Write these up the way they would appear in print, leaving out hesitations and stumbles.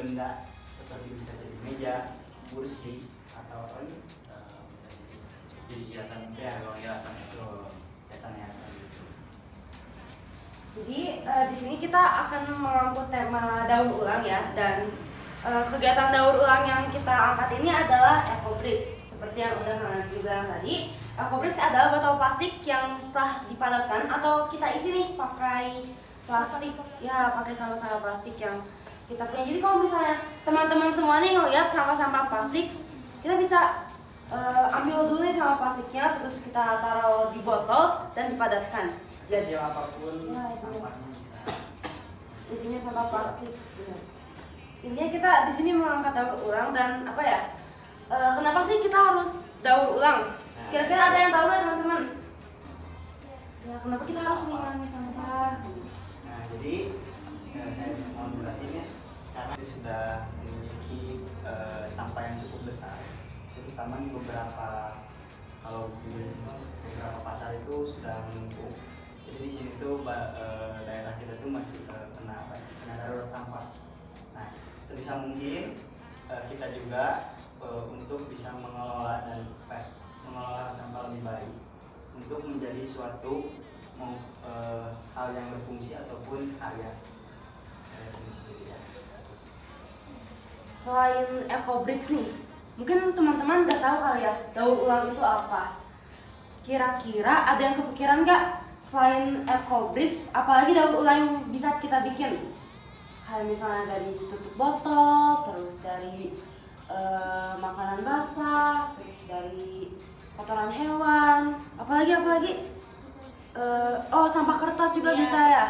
benda seperti bisa jadi meja, kursi atau apa ini? Jadi hiasan, hiasan gitu. Jadi di sini kita akan mengangkut tema daur ulang ya, dan kegiatan daur ulang yang kita angkat ini adalah EcoBricks. Seperti yang udah Kang Nazri bilang tadi, EcoBricks adalah botol plastik yang telah dipadatkan atau kita isi nih pakai plastik, ya pakai sampah-sampah plastik yang kita punya. Jadi kalau misalnya teman-teman semua nih ngelihat sampah-sampah plastik, kita bisa ambil dulu nih sampah plastiknya, terus kita taruh di botol dan dipadatkan. Kecil apapun Ya, sampahnya bisa. Intinya sampah plastik. Intinya kita di sini mengangkat daur ulang dan apa ya? Kenapa sih kita harus daur ulang? Kira-kira ada yang tahu nggak teman-teman? Ya, kenapa kita harus mengurangi sampah? Nah, jadi saya mau jelasin ya, karena kita sudah memiliki sampah yang cukup besar, terutama di beberapa pasar itu sudah menumpuk. Jadi di sini tuh daerah kita tuh masih kena darurat sampah. Nah, sebisa mungkin kita juga untuk bisa mengelola sampah lebih baik untuk menjadi suatu hal yang berfungsi ataupun karya sendiri ya. Selain EcoBricks nih, mungkin teman-teman udah tahu kali ya daur ulang itu apa. Kira-kira ada yang kepikiran nggak selain EcoBricks, apalagi daur ulang yang bisa kita bikin? Kayak misalnya dari tutup botol, terus dari makanan basah, terus dari kotoran hewan, apalagi sampah kertas juga bisa ya.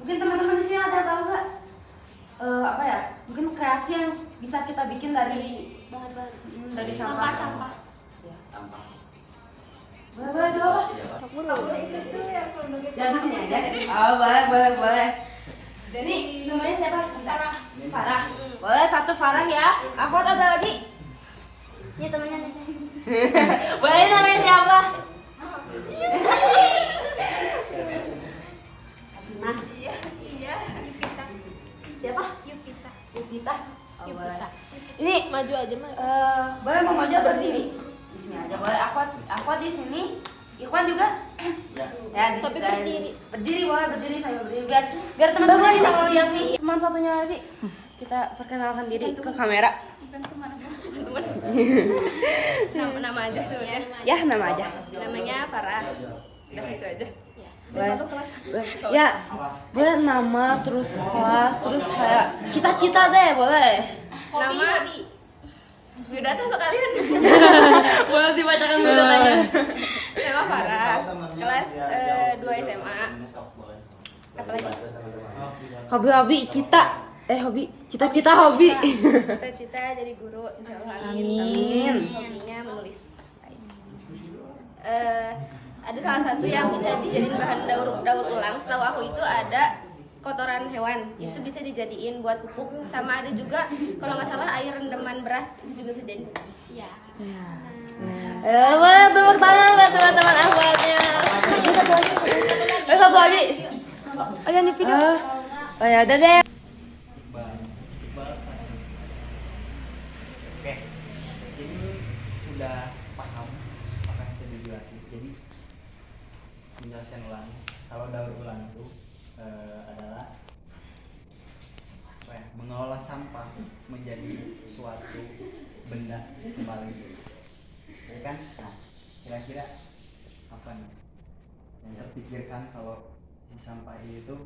Mungkin teman-teman di sini ada tahu nggak apa ya? Mungkin kreasi yang bisa kita bikin dari bahan-bahan dari sampah. Ya. Sampah. Boleh dulu. Itu yang Ya di sini aja. Oh, boleh. Ini namanya siapa? Farah. Boleh satu Farah ya. Aku ada lagi. Ini temannya nih. Boleh namanya siapa? Nah, iya. Yupita. Siapa? Yupita. Yupita. Oh, boleh. Yupita. Ini Maju aja mah. boleh mau maju berdiri. Di sini aja boleh. Aku di sini. Ikhwan juga? Ya. Ya, di Tapi situ berdiri. aja. Berdiri boleh, berdiri sambil berdiri biar teman-teman bisa ngeliat nih. Teman satunya lagi. Kita perkenalkan diri ke kamera. Nama aja tuh ya. Ya, nama aja. Namanya Farah. Udah itu aja. Boleh. Ya, boleh nama, terus kelas, terus kayak cita-cita deh, boleh. Nama biodata sekalian. Boleh dibacakan biodatanya. Nama Farah. Kelas 2 SMA. Apalagi? Hobi, cita-cita hobi. Cita-cita jadi guru, insyaallah. Amin. Hobinya menulis. Ada salah satu yang bisa dijadiin bahan daur ulang. Setahu aku itu ada kotoran hewan, itu bisa dijadiin buat pupuk. Sama ada juga kalau nggak salah air rendaman beras itu juga bisa jadi. Iya. Boleh tepuk tangan buat teman-teman akhwatnya. Satu lagi. Oh ya nih video. Oh ya udah deh. Oke, di sini udah paham apa yang tadi dijelasin. Jadi menjelaskan ulang, kalau daur ulang itu adalah apa ya, mengolah sampah menjadi suatu benda kembali, ya kan? Nah, kira-kira apa nih yang terpikirkan kalau si sampah itu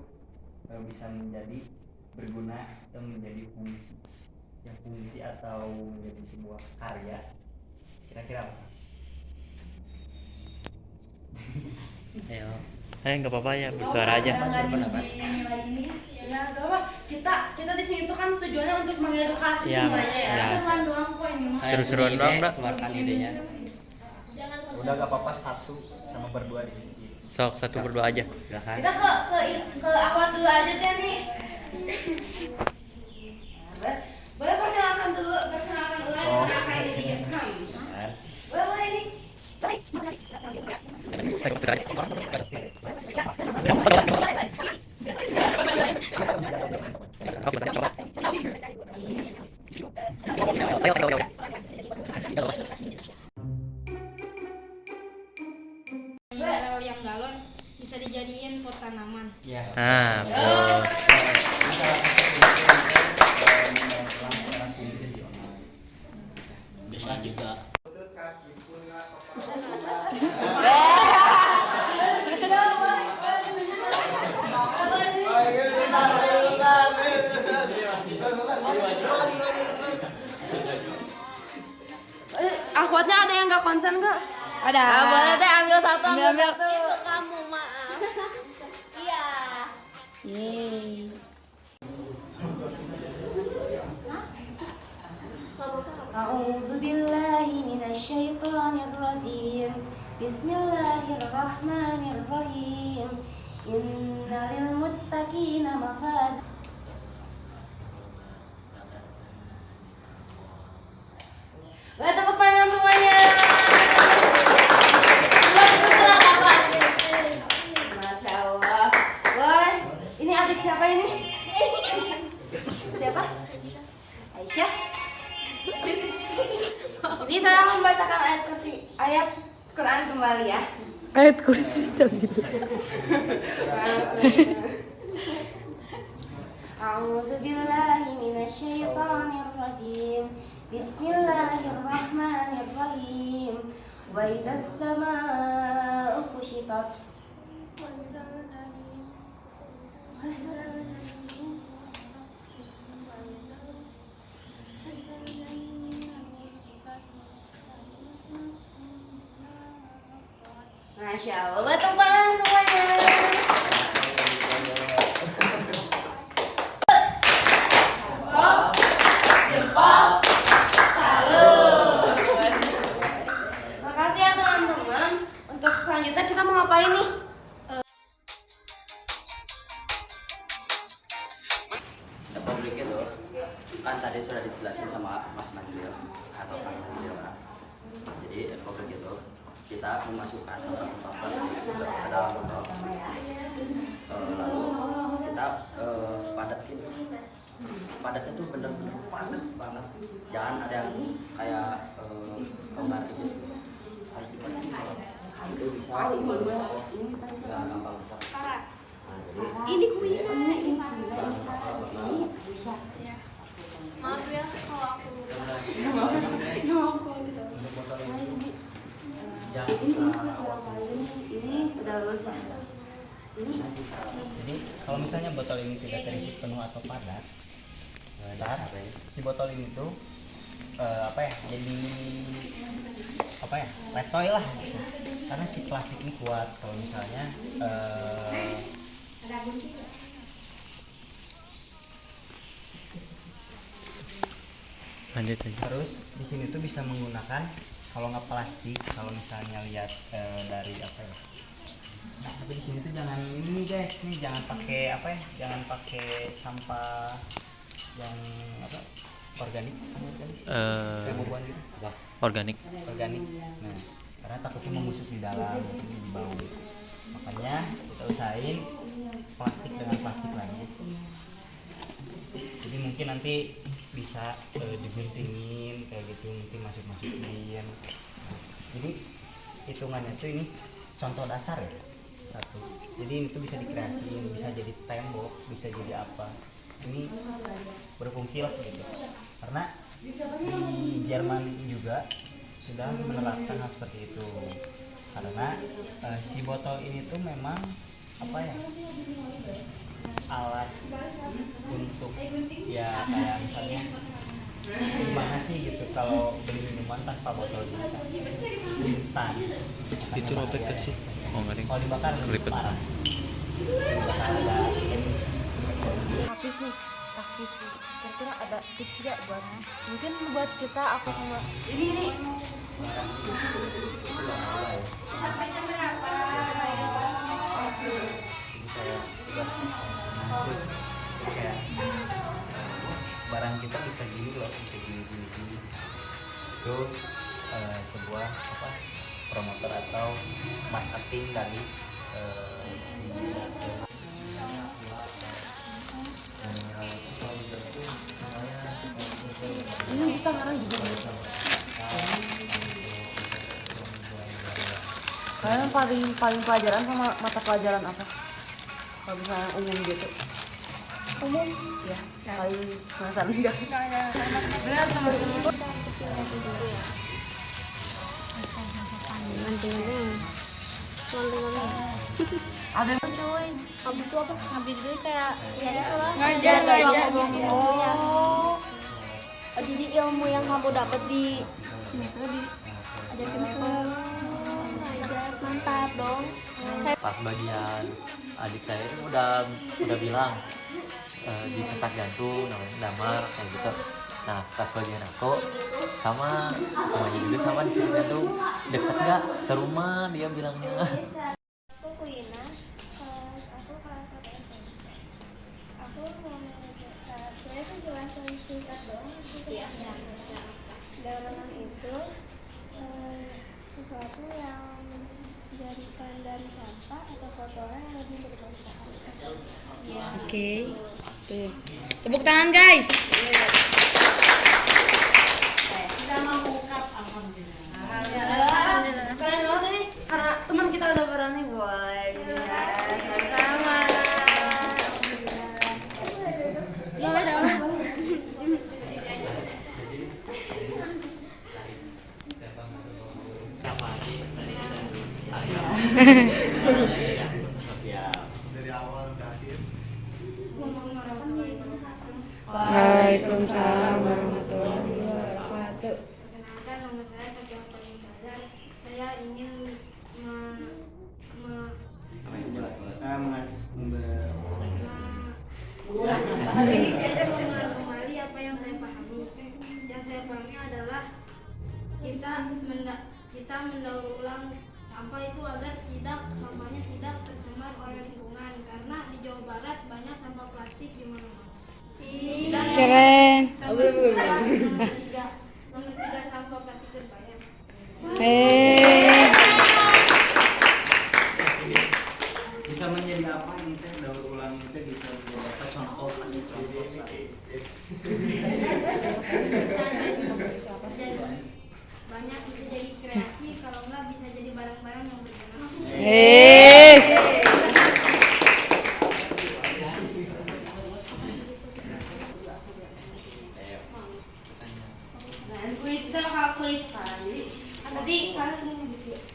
bisa menjadi berguna atau menjadi fungsi atau menjadi sebuah karya, kira-kira apa? Ayo. Nggak apa-apa ya, bersuara aja. Ya gak apa. Kita di sini tuh kan tujuannya untuk mengedukasi Ya, semuanya ya. ya. Seruan doang kok ini mah. Seru-seruan doang, Mbak. Keluarkan idenya. Udah gak apa-apa satu sama berdua di sini. Sok satu berdua aja. Silakan. Kita ke akhwat dulu aja deh nih. Boleh perkenalkan dulu apa ini. Boleh ini. Mineral yang galon bisa dijadiin pot tanaman. Ya. Nah, betul. Bisa juga. Akhwatnya ada yang nggak konsen nggak? Ada. Ah, boleh deh ambil satu, ambil satu. Itu kamu, maaf. Iya. أعوذ بالله من الشيطان الرجيم بسم الله الرحمن الرحيم إن للمتقين مفازا. Boleh tepuk tangan semuanya. Masya Allah. Boleh. Ini adik siapa ini? Siapa? Aisyah. Sini saya membacakan ayat Quran kembali ya. Ayat kursi gitu. A'udzu billahi minasyaitonir rajim. Bismillahirrahmanirrahim. Wa idzas samaa'u kushitat. Masya Allah, betul banget semuanya. Makasih ya teman-teman. Untuk selanjutnya kita mau ngapain nih? Republik itu kan tadi sudah dijelasin sama Mas Najil atau Kang Najil. Jadi republik itu kita memasukkan sampah-sampah plastik ke dalam botol. Lalu kita padatnya tuh bener-bener padat banget. Jangan ada yang kayak longgar gitu. Harus dipadat. Itu bisa nggak gampang rusak. Ini kuenya. Maaf ya kalau aku Ini udah lulus ya. Jadi kalau misalnya botol ini tidak terisi penuh atau padat, si botol ini tuh jadi letoy lah gitu. Karena si plastik ini kuat. Kalau misalnya Lanjut aja. terus di sini tuh bisa menggunakan kalau nggak plastik, kalau misalnya lihat dari Nah, tapi di sini tuh jangan ini guys, nih jangan pakai jangan pakai sampah yang organik, kayak bubuan gitu. Organik. Organik. Nah, karena takutnya membusuk di dalam, di bau. Makanya kita usahain plastik dengan plastik lagi. Jadi mungkin nanti bisa diguntingin kayak gitu, mungkin masukin. Jadi hitungannya tuh ini contoh dasar ya, satu. Jadi ini tuh bisa dikreasiin, bisa jadi tembok, bisa jadi apa. Ini berfungsi lah gitu. Karena di Jerman juga sudah menerapkan hal seperti itu. Karena si botol ini tuh memang alat untuk ya kayak misalnya gimana sih gitu kalau beli minuman tanpa botol instan Itu robek kan sih? Oh enggak ding. kalau dibakar lebih Kelipet. parah. Dibakar ada emisi. Habis nih, taktis nih. Kira-kira ada tips gak buat mungkin buat kita aku sama ini Sampai jam berapa? Kayak barang kita bisa gini loh, bisa gini. Itu sebuah promotor atau marketing dari Ini kita ngarang juga. Kalian paling pelajaran sama mata pelajaran apa? Kalau misalnya umum gitu. Umum Ya, paling semester enggak. Benar teman-teman. Ada yang cuy, habis itu apa? Habis itu kayak ya itulah Ngajar. ngomongin ilmunya. Jadi ilmu yang kamu dapat di sini tuh diajarin ke ngajar, mantap dong. Pas bagian adik saya itu udah bilang di setak jantung namanya damar kayak gitu. Nah pas bagian aku sama semuanya juga sama di setak jantung deket nggak serumah dia bilangnya. Aku Wina, aku kelas 1 SMP. Aku mau mengajarkan, saya itu jelasin singkat doang. Dorongan itu sesuatu yang dijadikan dari sampah atau kotoran yang lebih bermanfaat. Oke. Tuh. Tepuk tangan guys. kalian banget nih karena teman kita udah berani boy. Sama. Ya ada orang. Waalaikumsalam warahmatullahi wabarakatuh. Perkenalkan, nama saya Safian Paling Sadar. Saya ingin mengumali apa yang saya pahami. Yang saya pahami adalah kita mendaur ulang sampah itu agar sampahnya tidak tercemar oleh lingkungan, karena di Jawa Barat banyak sampah plastik di mana-mana. Keren. Nomor 3 sampah plastik terbanyak. Bisa menjadi apa ini teh daur ulang itu bisa menjadi apa contoh kasih contoh Banyak bisa jadi kreasi, kalau enggak bisa jadi barang-barang yang berguna. Nah, kuis kita bakal kuis kan. Jadi kan tadi kalian ini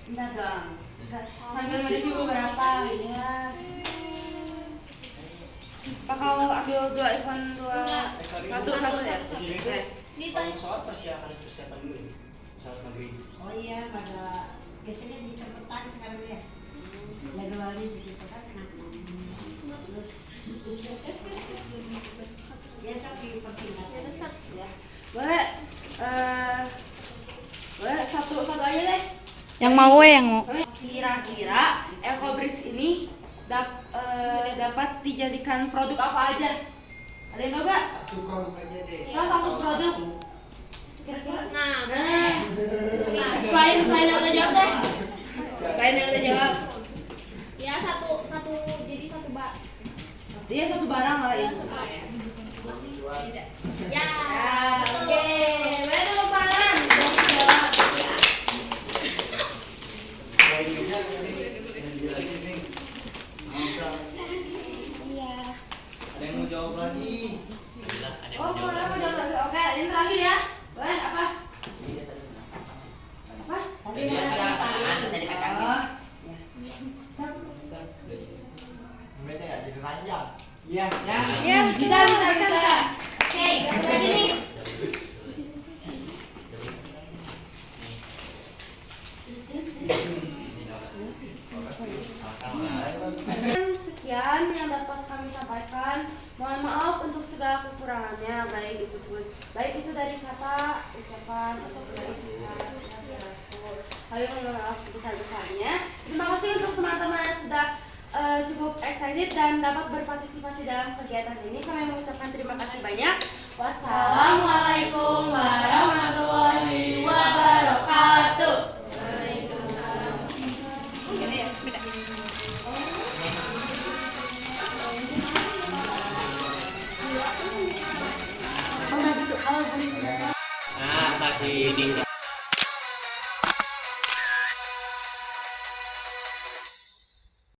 bentar dong. Sambil mereview beberapa ya. Bakal ambil 2 event 1 ya. persiapan dulu ini. Pesawat negeri. Oh iya, pada biasanya di tempetan sekarang ya. Januari gitu kan. Terus biasa dipersingkat ya. Boleh boleh satu aja deh. Yang mau yang mau. Kira-kira Ecobridge ini dapat dijadikan produk apa aja? Ada yang tahu nggak? Satu produk aja deh. Satu produk. Kira-kira. Nah, Selain yang udah jawab deh. Selain yang udah jawab. ya satu jadi satu Dia satu barang lah ya. Ya, Oke, boleh tepuk tangan. Jawab. Poinnya yang jelasin nih. Iya. Ada yang mau jawab lagi? Oh, mau jawab lagi. Oke, ini terakhir ya. Boleh apa? Apa? Tadi mau Beda ya, jadi ranjang. Iya. Ya, bisa. Oke, lagi nih. Sekian yang dapat kami sampaikan. Mohon maaf untuk segala kekurangannya, baik itu dari kata, ucapan, atau dari sikap. Kami mohon maaf sebesar-besarnya. Terima kasih untuk teman-teman yang sudah cukup excited dan dapat berpartisipasi dalam kegiatan ini. Kami mengucapkan terima kasih banyak. Wassalamualaikum warahmatullahi wabarakatuh. Oh, gitu. kasih ini